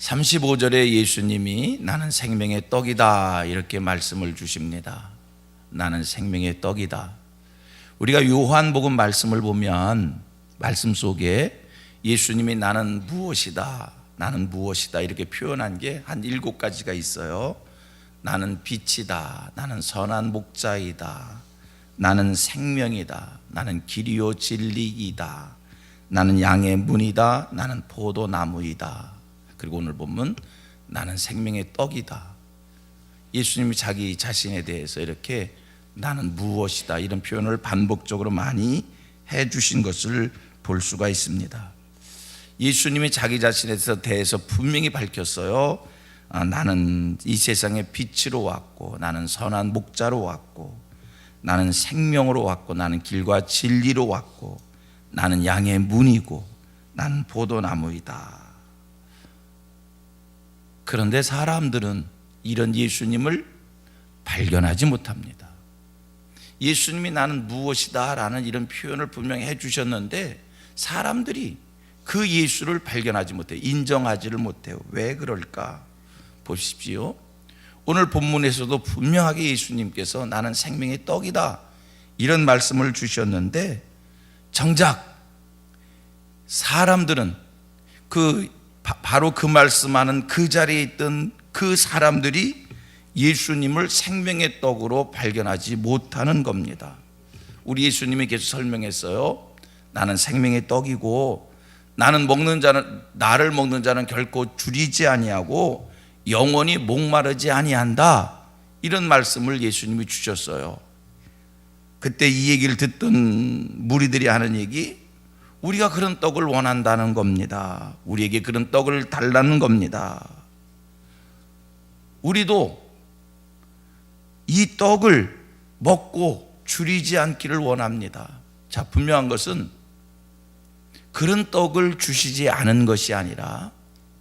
35절에 예수님이 나는 생명의 떡이다 이렇게 말씀을 주십니다. 나는 생명의 떡이다. 우리가 요한복음 말씀을 보면 말씀 속에 예수님이 나는 무엇이다, 나는 무엇이다 이렇게 표현한 게 한 7가지가 있어요. 나는 빛이다, 나는 선한 목자이다, 나는 생명이다, 나는 길이요 진리이다, 나는 양의 문이다, 나는 포도나무이다. 그리고 오늘 보면 나는 생명의 떡이다. 예수님이 자기 자신에 대해서 이렇게 나는 무엇이다 이런 표현을 반복적으로 많이 해주신 것을 볼 수가 있습니다. 예수님이 자기 자신에 대해서 분명히 밝혔어요. 나는 이 세상의 빛으로 왔고, 나는 선한 목자로 왔고, 나는 생명으로 왔고, 나는 길과 진리로 왔고, 나는 양의 문이고, 나는 포도나무이다. 그런데 사람들은 이런 예수님을 발견하지 못합니다. 예수님이 나는 무엇이다 라는 이런 표현을 분명히 해주셨는데 사람들이 그 예수를 발견하지 못해요. 인정하지를 못해요. 왜 그럴까? 보십시오. 오늘 본문에서도 분명하게 예수님께서 나는 생명의 떡이다 이런 말씀을 주셨는데 정작 사람들은 바로 그 말씀하는 그 자리에 있던 그 사람들이 예수님을 생명의 떡으로 발견하지 못하는 겁니다. 우리 예수님이 계속 설명했어요. 나는 생명의 떡이고 나를 먹는 자는 결코 줄이지 아니하고 영원히 목마르지 아니한다 이런 말씀을 예수님이 주셨어요. 그때 이 얘기를 듣던 무리들이 하는 얘기, 우리가 그런 떡을 원한다는 겁니다. 우리에게 그런 떡을 달라는 겁니다. 우리도 이 떡을 먹고 줄이지 않기를 원합니다. 자, 분명한 것은 그런 떡을 주시지 않은 것이 아니라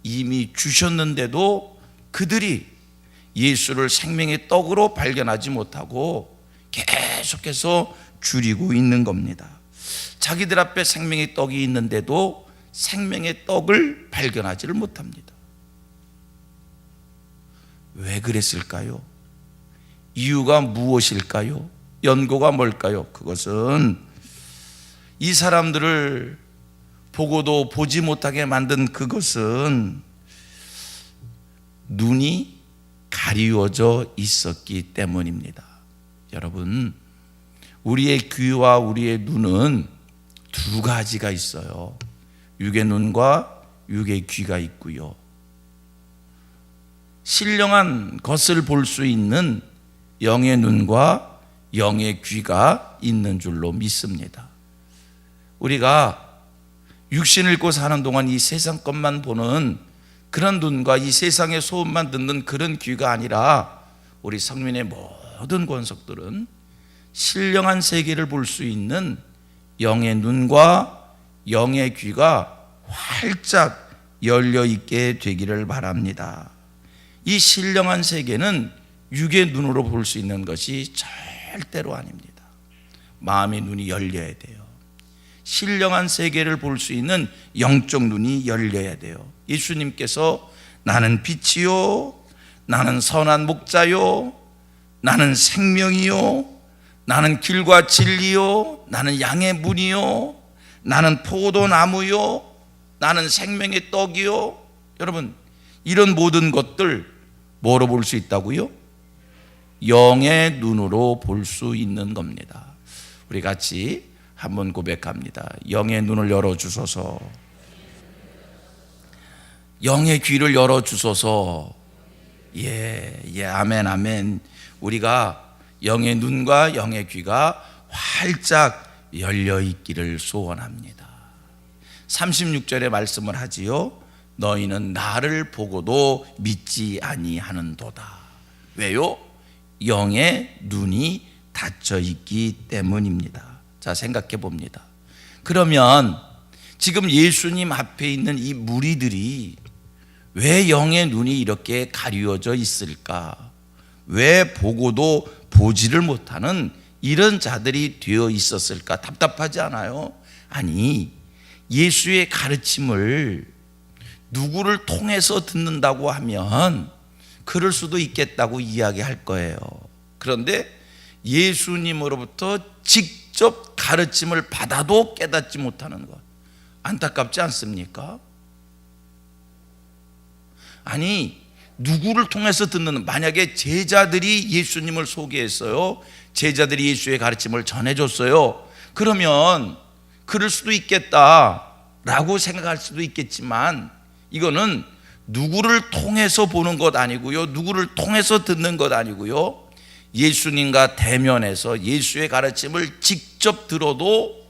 이미 주셨는데도 그들이 예수를 생명의 떡으로 발견하지 못하고 계속해서 줄이고 있는 겁니다. 자기들 앞에 생명의 떡이 있는데도 생명의 떡을 발견하지를 못합니다. 왜 그랬을까요? 이유가 무엇일까요? 연고가 뭘까요? 그것은 이 사람들을 보고도 보지 못하게 만든 그것은 눈이 가리워져 있었기 때문입니다. 여러분, 우리의 귀와 우리의 눈은 두 가지가 있어요. 육의 눈과 육의 귀가 있고요. 신령한 것을 볼 수 있는 영의 눈과 영의 귀가 있는 줄로 믿습니다. 우리가 육신을 입고 사는 동안 이 세상 것만 보는 그런 눈과 이 세상의 소음만 듣는 그런 귀가 아니라 우리 성민의 모든 권속들은 신령한 세계를 볼 수 있는 영의 눈과 영의 귀가 활짝 열려 있게 되기를 바랍니다. 이 신령한 세계는 육의 눈으로 볼 수 있는 것이 절대로 아닙니다. 마음의 눈이 열려야 돼요. 신령한 세계를 볼 수 있는 영적 눈이 열려야 돼요. 예수님께서 나는 빛이요, 나는 선한 목자요, 나는 생명이요, 나는 길과 진리요, 나는 양의 문이요, 나는 포도나무요, 나는 생명의 떡이요. 여러분, 이런 모든 것들 뭐로 볼 수 있다고요? 영의 눈으로 볼 수 있는 겁니다. 우리 같이 한번 고백합니다. 영의 눈을 열어주소서. 영의 귀를 열어주소서. 예, 아멘, 아멘. 우리가 영의 눈과 영의 귀가 활짝 열려 있기를 소원합니다. 36절의 말씀을 하지요. 너희는 나를 보고도 믿지 아니하는도다. 왜요? 영의 눈이 닫혀 있기 때문입니다. 자, 생각해 봅니다. 그러면 지금 예수님 앞에 있는 이 무리들이 왜 영의 눈이 이렇게 가리워져 있을까? 왜 보고도 보지를 못하는 이런 자들이 되어 있었을까? 답답하지 않아요? 아니, 예수의 가르침을 누구를 통해서 듣는다고 하면 그럴 수도 있겠다고 이야기할 거예요. 그런데 예수님으로부터 직접 가르침을 받아도 깨닫지 못하는 것, 안타깝지 않습니까? 아니, 누구를 통해서 듣는, 만약에 제자들이 예수님을 소개했어요. 제자들이 예수의 가르침을 전해줬어요. 그러면 그럴 수도 있겠다라고 생각할 수도 있겠지만, 이거는 누구를 통해서 보는 것 아니고요, 누구를 통해서 듣는 것 아니고요, 예수님과 대면해서 예수의 가르침을 직접 들어도,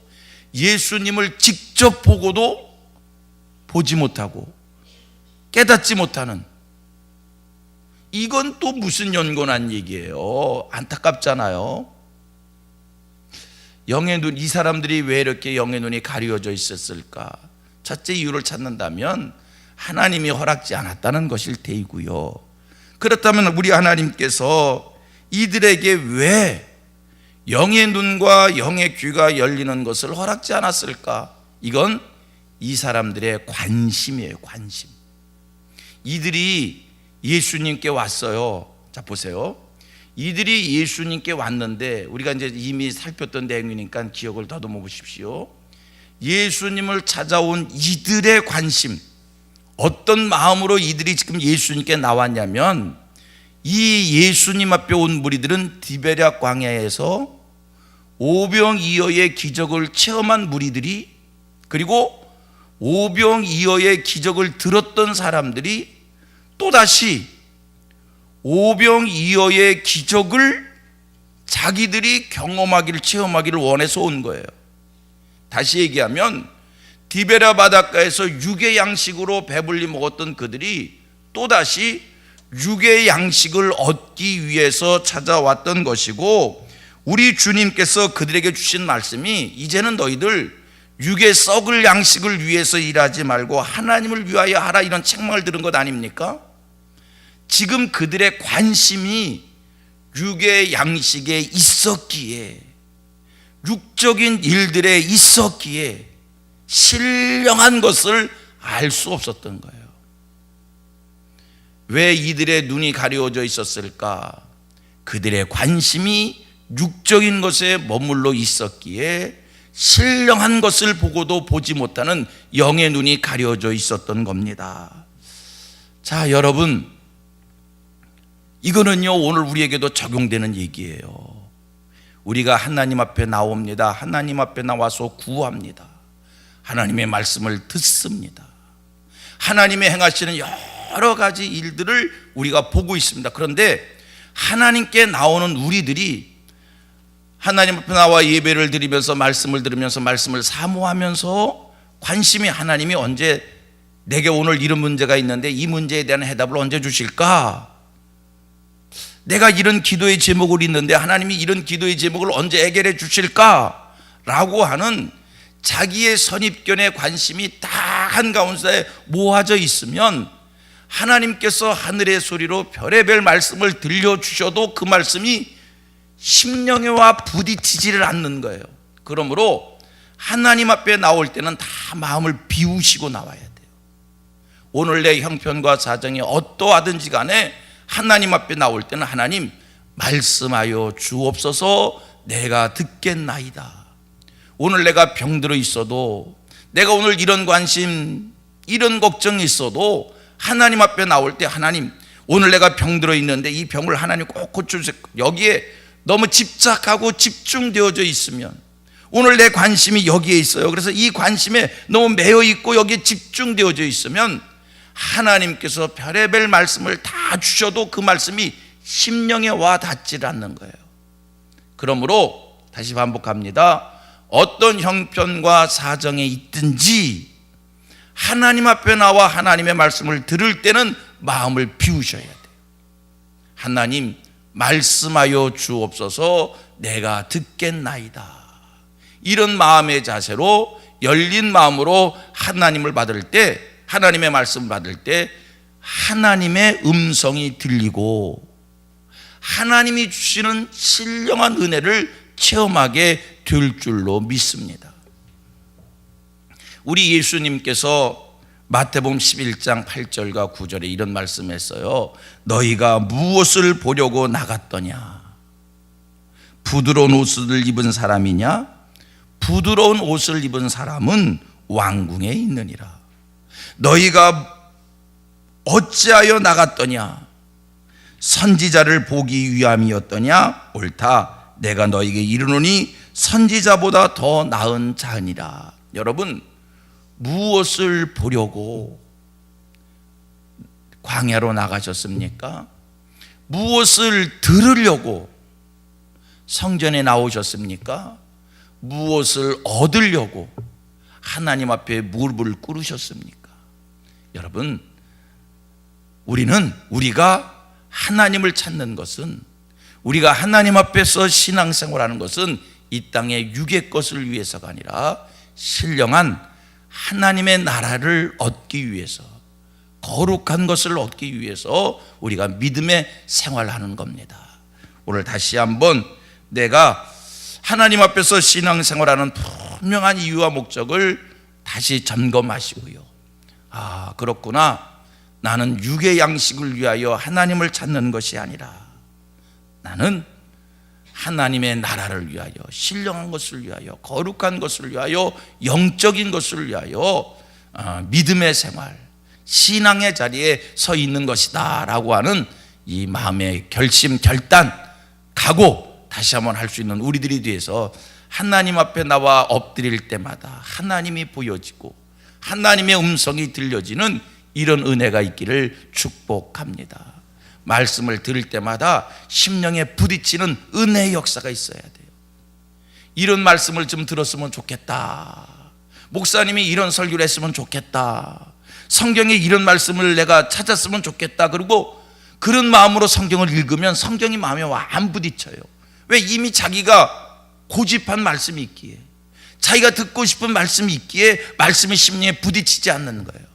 예수님을 직접 보고도 보지 못하고 깨닫지 못하는, 이건 또 무슨 연고난 얘기예요. 안타깝잖아요. 영의 눈, 이 사람들이 왜 이렇게 영의 눈이 가려져 있었을까? 첫째 이유를 찾는다면 하나님이 허락지 않았다는 것일 테이고요. 그렇다면 우리 하나님께서 이들에게 왜 영의 눈과 영의 귀가 열리는 것을 허락지 않았을까? 이건 이 사람들의 관심이에요. 관심. 이들이 예수님께 왔어요. 자, 보세요. 이들이 예수님께 왔는데, 우리가 이제 이미 살폈던 내용이니까 기억을 더듬어 보십시오. 예수님을 찾아온 이들의 관심, 어떤 마음으로 이들이 지금 예수님께 나왔냐면, 이 예수님 앞에 온 무리들은 디베랴 광야에서 오병이어의 기적을 체험한 무리들이, 그리고 오병이어의 기적을 들었던 사람들이 또다시 오병이어의 기적을 자기들이 경험하기를, 체험하기를 원해서 온 거예요. 다시 얘기하면 디베랴 바닷가에서 육의 양식으로 배불리 먹었던 그들이 또다시 육의 양식을 얻기 위해서 찾아왔던 것이고, 우리 주님께서 그들에게 주신 말씀이, 이제는 너희들 육의 썩을 양식을 위해서 일하지 말고 하나님을 위하여 하라, 이런 책망을 들은 것 아닙니까? 지금 그들의 관심이 육의 양식에 있었기에, 육적인 일들에 있었기에 신령한 것을 알 수 없었던 거예요. 왜 이들의 눈이 가려져 있었을까? 그들의 관심이 육적인 것에 머물러 있었기에 신령한 것을 보고도 보지 못하는 영의 눈이 가려져 있었던 겁니다. 자, 여러분, 이거는요 오늘 우리에게도 적용되는 얘기예요. 우리가 하나님 앞에 나옵니다. 하나님 앞에 나와서 구합니다. 하나님의 말씀을 듣습니다. 하나님의 행하시는 여러 가지 일들을 우리가 보고 있습니다. 그런데 하나님께 나오는 우리들이 하나님 앞에 나와 예배를 드리면서 말씀을 들으면서 말씀을 사모하면서 관심이, 하나님이 언제 내게 오늘 이런 문제가 있는데 이 문제에 대한 해답을 언제 주실까? 내가 이런 기도의 제목을 있는데 하나님이 이런 기도의 제목을 언제 해결해 주실까? 라고 하는 자기의 선입견의 관심이 다 한가운데 모아져 있으면 하나님께서 하늘의 소리로 별의별 말씀을 들려주셔도 그 말씀이 심령에와 부딪히지를 않는 거예요. 그러므로 하나님 앞에 나올 때는 다 마음을 비우시고 나와야 돼요. 오늘 내 형편과 사정이 어떠하든지 간에 하나님 앞에 나올 때는 하나님 말씀하여 주옵소서, 내가 듣겠나이다. 오늘 내가 병들어 있어도, 내가 오늘 이런 관심, 이런 걱정이 있어도 하나님 앞에 나올 때 하나님 오늘 내가 병들어 있는데 이 병을 하나님 꼭 고쳐주세요. 여기에 너무 집착하고 집중되어져 있으면, 오늘 내 관심이 여기에 있어요. 그래서 이 관심에 너무 매여 있고 여기에 집중되어져 있으면 하나님께서 별의별 말씀을 다 주셔도 그 말씀이 심령에 와 닿질 않는 거예요. 그러므로 다시 반복합니다. 어떤 형편과 사정에 있든지 하나님 앞에 나와 하나님의 말씀을 들을 때는 마음을 비우셔야 돼요. 하나님 말씀하여 주옵소서, 내가 듣겠나이다. 이런 마음의 자세로, 열린 마음으로 하나님을 받을 때, 하나님의 말씀을 받을 때 하나님의 음성이 들리고 하나님이 주시는 신령한 은혜를 체험하게 될 줄로 믿습니다. 우리 예수님께서 마태복음 11장 8절과 9절에 이런 말씀했어요. 너희가 무엇을 보려고 나갔더냐? 부드러운 옷을 입은 사람이냐? 부드러운 옷을 입은 사람은 왕궁에 있느니라. 너희가 어찌하여 나갔더냐? 선지자를 보기 위함이었더냐? 옳다. 내가 너희에게 이르노니 선지자보다 더 나은 자니라. 여러분, 무엇을 보려고 광야로 나가셨습니까? 무엇을 들으려고 성전에 나오셨습니까? 무엇을 얻으려고 하나님 앞에 무릎을 꿇으셨습니까? 여러분, 우리가 하나님을 찾는 것은, 우리가 하나님 앞에서 신앙생활하는 것은 이 땅의 육의 것을 위해서가 아니라 신령한 하나님의 나라를 얻기 위해서, 거룩한 것을 얻기 위해서 우리가 믿음의 생활하는 겁니다. 오늘 다시 한번 내가 하나님 앞에서 신앙생활하는 분명한 이유와 목적을 다시 점검하시고요. 아, 그렇구나. 나는 육의 양식을 위하여 하나님을 찾는 것이 아니라 나는 하나님의 나라를 위하여, 신령한 것을 위하여, 거룩한 것을 위하여, 영적인 것을 위하여 믿음의 생활, 신앙의 자리에 서 있는 것이다 라고 하는 이 마음의 결심, 결단, 각오 다시 한번 할 수 있는 우리들이 돼서 하나님 앞에 나와 엎드릴 때마다 하나님이 보여지고 하나님의 음성이 들려지는 이런 은혜가 있기를 축복합니다. 말씀을 들을 때마다 심령에 부딪히는 은혜의 역사가 있어야 돼요. 이런 말씀을 좀 들었으면 좋겠다. 목사님이 이런 설교를 했으면 좋겠다. 성경에 이런 말씀을 내가 찾았으면 좋겠다. 그리고 그런 마음으로 성경을 읽으면 성경이 마음에 안 부딪혀요. 왜? 이미 자기가 고집한 말씀이 있기에, 자기가 듣고 싶은 말씀이 있기에 말씀이 심령에 부딪히지 않는 거예요.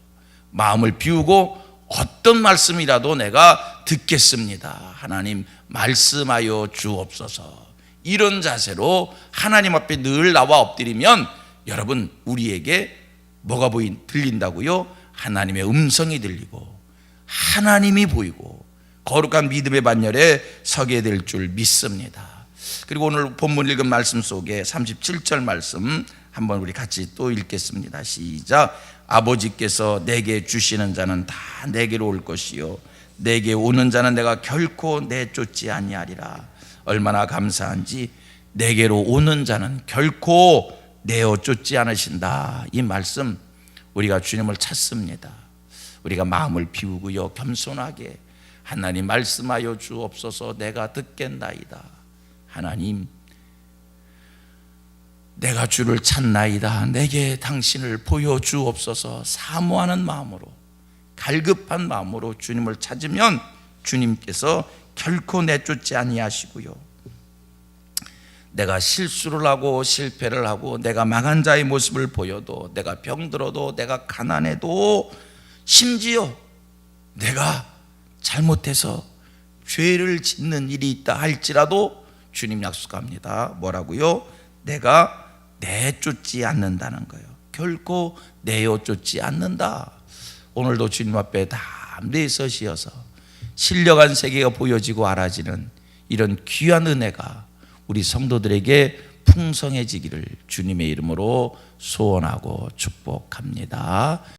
마음을 비우고 어떤 말씀이라도 내가 듣겠습니다. 하나님 말씀하여 주옵소서. 이런 자세로 하나님 앞에 늘 나와 엎드리면 여러분, 우리에게 뭐가 들린다고요? 하나님의 음성이 들리고 하나님이 보이고 거룩한 믿음의 반열에 서게 될 줄 믿습니다. 그리고 오늘 본문 읽은 말씀 속에 37절 말씀 한번 우리 같이 또 읽겠습니다. 시작. 아버지께서 내게 주시는 자는 다 내게로 올 것이요 내게 오는 자는 내가 결코 내쫓지 아니하리라. 얼마나 감사한지, 내게로 오는 자는 결코 내어쫓지 않으신다. 이 말씀, 우리가 주님을 찾습니다. 우리가 마음을 비우고요, 겸손하게 하나님 말씀하여 주옵소서. 내가 듣겠나이다. 하나님, 내가 주를 찾나이다. 내게 당신을 보여주옵소서. 사모하는 마음으로, 갈급한 마음으로 주님을 찾으면 주님께서 결코 내쫓지 아니하시고요, 내가 실수를 하고 실패를 하고 내가 망한 자의 모습을 보여도, 내가 병들어도, 내가 가난해도, 심지어 내가 잘못해서 죄를 짓는 일이 있다 할지라도 주님 약속합니다. 뭐라고요? 내가 내쫓지 않는다는 거예요. 결코 내어쫓지 않는다. 오늘도 주님 앞에 담대히 서시어서 신령한 세계가 보여지고 알아지는 이런 귀한 은혜가 우리 성도들에게 풍성해지기를 주님의 이름으로 소원하고 축복합니다.